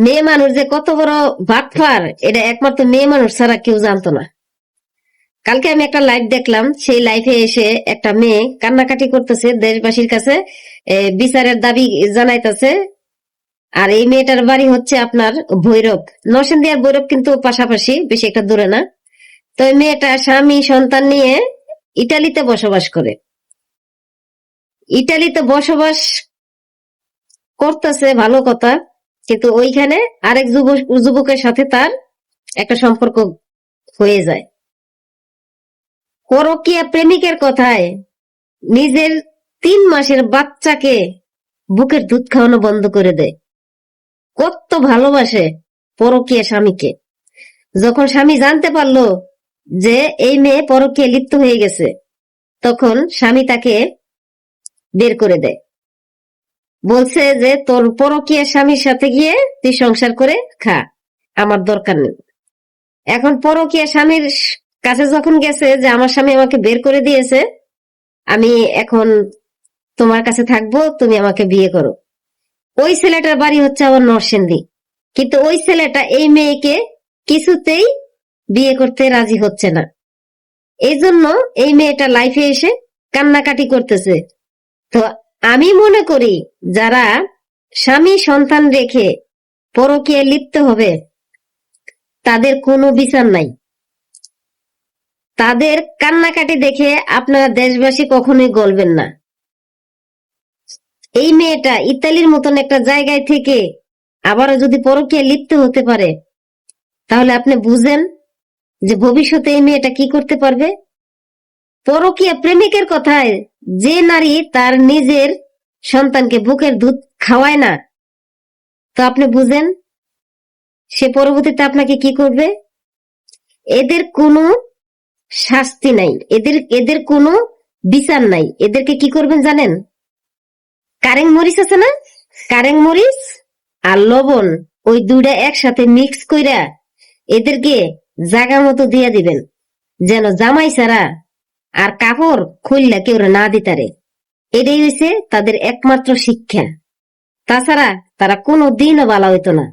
মেয়ে মানুষ যে কত বড় বাটপার এটা একমাত্র মেয়ে মানুষ ছাড়া কেউ জানতো না। কালকে আমি একটা লাইভ দেখলাম, সেই লাইভে এসে একটা মেয়ে কান্নাকাটি করতেছে, দেশবাসীর কাছে বিচারের দাবি জানাইতেছে। আর এই মেয়েটার বাড়ি হচ্ছে আপনার ভৈরব, নরসিংদী আর ভৈরব কিন্তু পাশাপাশি, বেশি একটা দূরে না। তো এই মেয়েটা স্বামী সন্তান নিয়ে ইটালিতে বসবাস করে। ইটালিতে বসবাস করতেছে ভালো কথা, কিন্তু ওইখানে আরেক যুবকের সাথে তার একটা সম্পর্ক হয়ে যায়। পরকীয়া প্রেমিকের কথায় নিজের 3 মাসের বাচ্চাকে বুকের দুধ খাওয়ানো বন্ধ করে দেয়। কত ভালোবাসে পরকীয়া স্বামীকে। যখন স্বামী জানতে পারলো যে এই মেয়ে পরকীয়া লিপ্ত হয়ে গেছে, তখন স্বামী তাকে বের করে দেয়। বলছে যে তোর পরকীয়া স্বামীর সাথে গিয়ে তুই সংসার করে খা, আমার দরকার নেই। এখন পরকীয়া স্বামীর কাছে যখন গেছে যে আমার স্বামী আমাকে বের করে দিয়েছে, আমি এখন তোমার কাছে থাকবো, তুমি আমাকে বিয়ে করো। ওই ছেলেটার বাড়ি হচ্ছে আমার নরসিংদী, কিন্তু ওই ছেলেটা এই মেয়েকে কিছুতেই বিয়ে করতে রাজি হচ্ছে না। এই জন্য এই মেয়েটা লাইফে এসে কান্নাকাটি করতেছে। তো আমি মনে করি যারা স্বামী সন্তান রেখে পরকীয়ায় লিপ্ত হবে তাদের কোনো বিচার নাই। তাদের কান্নাকাটি দেখে আপনারা দেশবাসী কখনোই গলবেন না। এই মেয়েটা ইতালির মতন একটা জায়গায় থেকে আবারও যদি পরকীয়ায় লিপ্ত হতে পারে, তাহলে আপনি বুঝেন যে ভবিষ্যতে এই মেয়েটা কি করতে পারবে। পরকীয়া প্রেমিকের কথায় যে নারী তার নিজের সন্তানকে বুকের দুধ খাওয়ায় না, তো আপনি বুঝেন সে পরবর্তীতে আপনাকে কি করবে। এদের কোনো শাস্তি নাই, এদের কোনো বিচার নাই। এদেরকে কি করবেন জানেন? কারেং মরিচ আছে না, কারেং মরিচ আর লবণ, ওই দুইটা একসাথে মিক্স কইরা এদেরকে জায়গা মতো দিয়া দিবেন, যেন জামাই ছাড়া আর কাপড় খুললা কেউ না দিতারে। এটাই হয়েছে তাদের একমাত্র শিক্ষা। তাছাড়া তারা কোনো দিনও ভালো হইতো না।